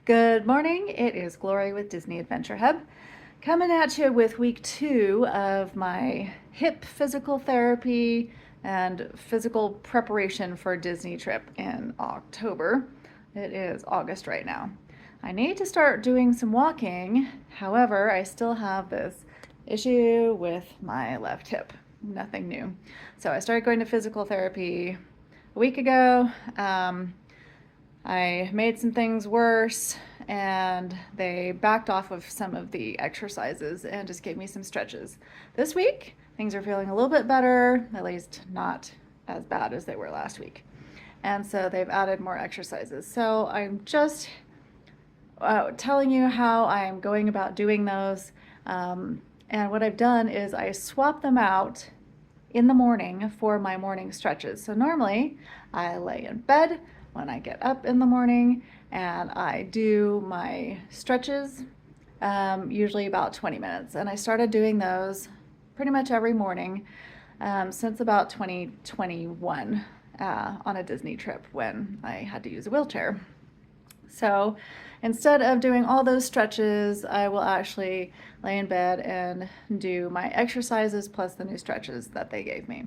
Good morning, it is Glory with Disney Adventure Hub, coming at you with week 2 of my hip physical therapy and physical preparation for a Disney trip in October. It is August right now. I need to start doing some walking, however, I still have this issue with my left hip. Nothing new. So I started going to physical therapy a week ago. I made some things worse and they backed off of some of the exercises and just gave me some stretches. This week, things are feeling a little bit better, at least not as bad as they were last week. And so they've added more exercises. So I'm just telling you how I'm going about doing those. And what I've done is I swap them out in the morning for my morning stretches. So normally I lay in bed when I get up in the morning and I do my stretches, usually about 20 minutes. And I started doing those pretty much every morning since about 2021 on a Disney trip when I had to use a wheelchair. So instead of doing all those stretches, I will actually lay in bed and do my exercises plus the new stretches that they gave me.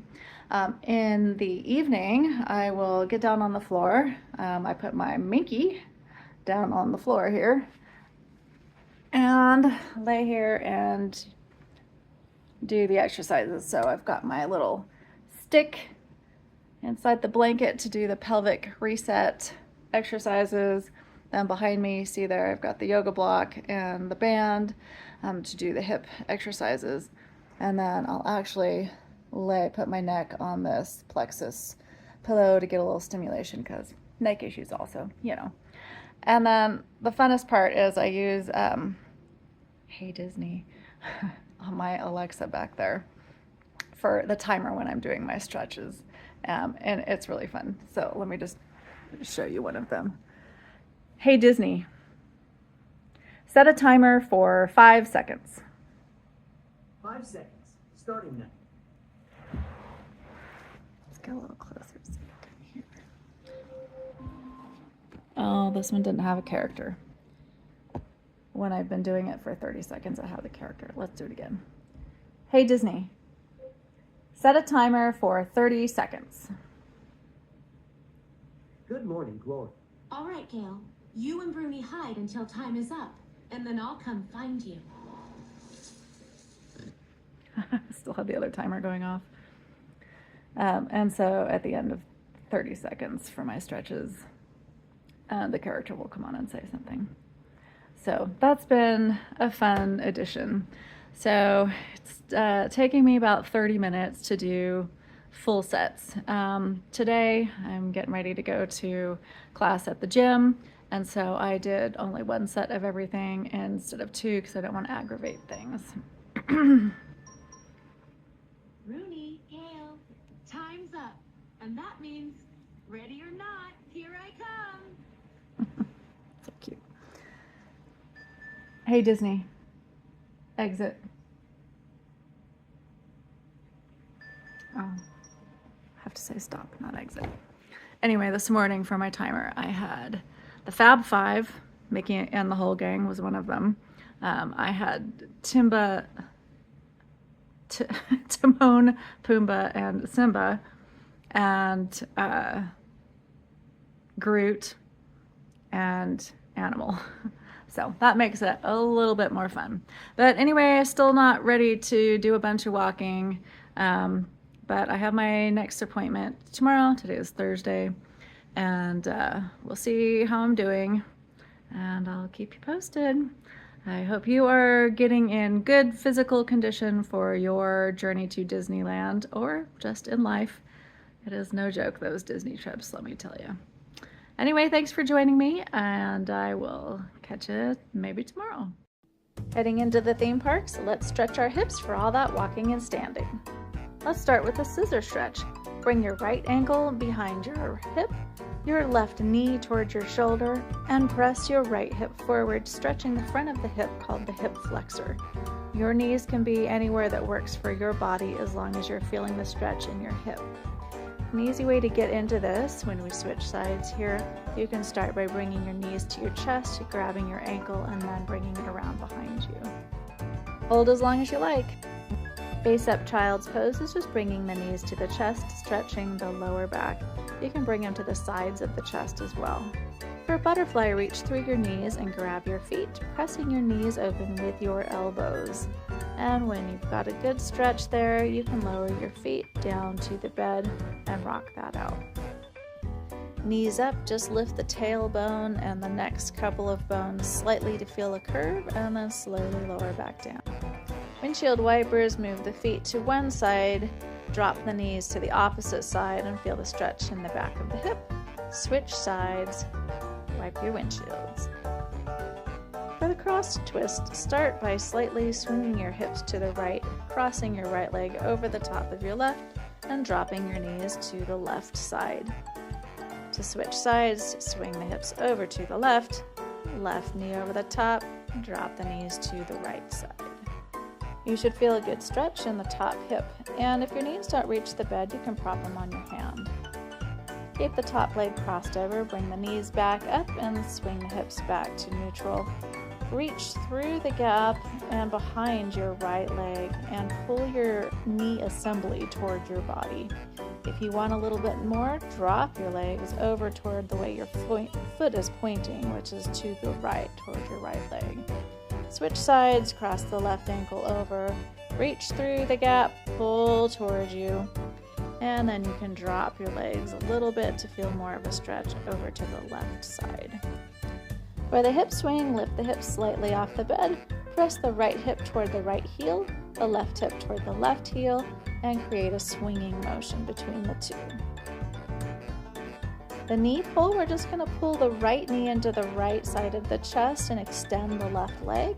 In the evening, I will get down on the floor. I put my Minky down on the floor here and lay here and do the exercises. So I've got my little stick inside the blanket to do the pelvic reset exercises. Then behind me, see there, I've got the yoga block and the band to do the hip exercises. And then I'll actually put my neck on this plexus pillow to get a little stimulation because neck issues also, you know. And then the funnest part is I use Hey Disney on my Alexa back there for the timer when I'm doing my stretches. And it's really fun. So let me just show you one of them. Hey Disney, set a timer for 5 seconds. 5 seconds, starting now. Let's get a little closer so you can hear. Oh, this one didn't have a character. When I've been doing it for 30 seconds, I have the character. Let's do it again. Hey Disney, set a timer for 30 seconds. Good morning, Glory. All right, Gail. You and Bruni hide until time is up, and then I'll come find you. Still have the other timer going off. And so at the end of 30 seconds for my stretches, the character will come on and say something. So that's been a fun addition. So it's taking me about 30 minutes to do full sets. Today I'm getting ready to go to class at the gym. And so I did only 1 set of everything instead of 2 because I don't want to aggravate things. Bruni, Gail, time's up. And that means, ready or not, here I come. So cute. Hey Disney, exit. Oh, I have to say stop, not exit. Anyway, this morning for my timer, I had the Fab Five, Mickey and the whole gang was one of them. I had Timon, Pumbaa, and Simba, and Groot, and Animal. So that makes it a little bit more fun. But anyway, still not ready to do a bunch of walking. But I have my next appointment tomorrow. Today is Thursday. And we'll see how I'm doing. And I'll keep you posted. I hope you are getting in good physical condition for your journey to Disneyland or just in life. It is no joke, those Disney trips, let me tell you. Anyway, thanks for joining me, and I will catch you maybe tomorrow. Heading into the theme parks, let's stretch our hips for all that walking and standing. Let's start with a scissor stretch. Bring your right ankle behind your hip, your left knee towards your shoulder, and press your right hip forward, stretching the front of the hip called the hip flexor. Your knees can be anywhere that works for your body as long as you're feeling the stretch in your hip. An easy way to get into this when we switch sides here, You can start by bringing your knees to your chest, grabbing your ankle, and then bringing it around behind you. Hold as long as you like. Face up child's pose is just bringing the knees to the chest, stretching the lower back. You can bring them to the sides of the chest as well. For butterfly, reach through your knees and grab your feet, pressing your knees open with your elbows. And when you've got a good stretch there, you can lower your feet down to the bed and rock that out. Knees up, just lift the tailbone and the next couple of bones slightly to feel a curve, and then slowly lower back down. Windshield wipers, move the feet to one side, drop the knees to the opposite side and feel the stretch in the back of the hip. Switch sides, wipe your windshields. For the cross twist, start by slightly swinging your hips to the right, crossing your right leg over the top of your left, and dropping your knees to the left side. To switch sides, swing the hips over to the left knee over the top, drop the knees to the right side. You should feel a good stretch in the top hip, and if your knees don't reach the bed, you can prop them on your hand. Keep the top leg crossed over, bring the knees back up, and swing the hips back to neutral. Reach through the gap and behind your right leg and pull your knee assembly toward your body. If you want a little bit more, drop your legs over toward the way your foot is pointing, which is to the right, toward your right leg. Switch sides, cross the left ankle over, reach through the gap, pull toward you, and then you can drop your legs a little bit to feel more of a stretch over to the left side. For the hip swing, lift the hips slightly off the bed, press the right hip toward the right heel, the left hip toward the left heel, and create a swinging motion between the two. The knee pull, we're just going to pull the right knee into the right side of the chest and extend the left leg,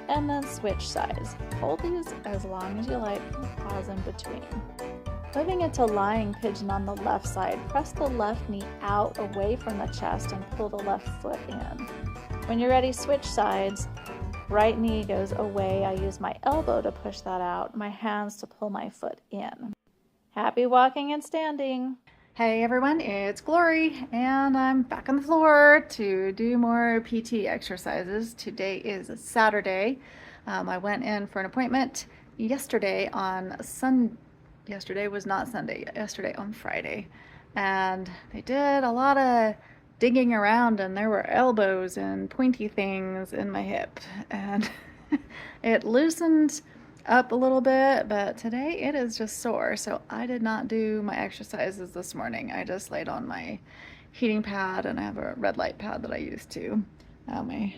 and then switch sides. Hold these as long as you like, pause in between. Moving into lying pigeon on the left side, press the left knee out away from the chest and pull the left foot in. When you're ready, switch sides. Right knee goes away. I use my elbow to push that out, my hands to pull my foot in. Happy walking and standing. Hey everyone, it's Glory, and I'm back on the floor to do more PT exercises. Today is Saturday. I went in for an appointment yesterday on Yesterday was not Sunday, yesterday on Friday. And they did a lot of digging around, and there were elbows and pointy things in my hip. And it loosened up a little bit, but today it is just sore. So I did not do my exercises this morning. I just laid on my heating pad, and I have a red light pad that I use too. My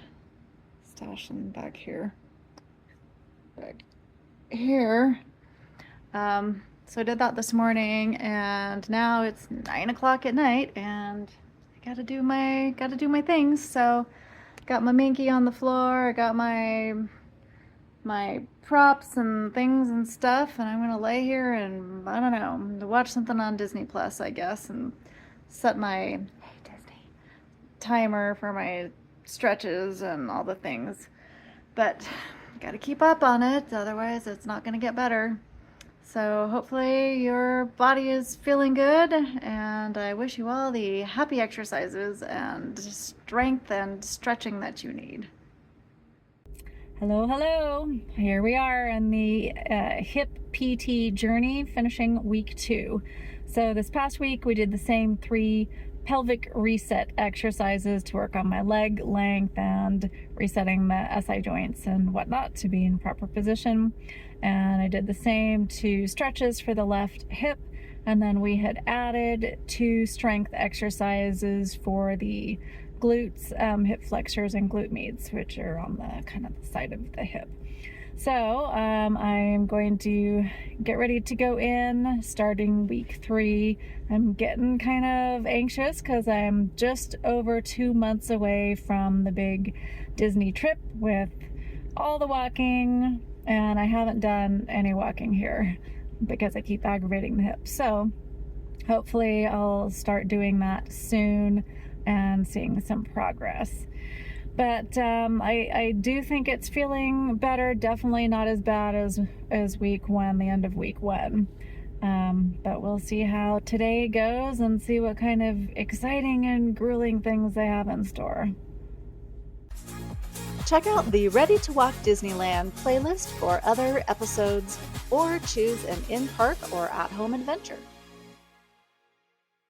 stash in back here. So I did that this morning, and now it's 9 o'clock at night, and I gotta do my things. So got my Minky on the floor, I got my props and things and stuff, and I'm gonna lay here and I don't know, watch something on Disney Plus, I guess, and set my Disney timer for my stretches and all the things. But gotta keep up on it, otherwise it's not gonna get better. So hopefully your body is feeling good, and I wish you all the happy exercises and strength and stretching that you need. Hello. Here we are in the hip PT journey, finishing week 2. So this past week we did the same 3 pelvic reset exercises to work on my leg length and resetting the SI joints and whatnot to be in proper position. And I did the same 2 stretches for the left hip, and then we had added 2 strength exercises for the glutes, hip flexors and glute medius, which are on the kind of the side of the hip. So I'm going to get ready to go in starting week 3. I'm getting kind of anxious because I'm just over 2 months away from the big Disney trip with all the walking, and I haven't done any walking here because I keep aggravating the hip. So hopefully I'll start doing that soon and seeing some progress. But I do think it's feeling better, definitely not as bad as week 1, the end of week 1. But we'll see how today goes and see what kind of exciting and grueling things they have in store. Check out the Ready to Walk Disneyland playlist for other episodes or choose an in-park or at-home adventure.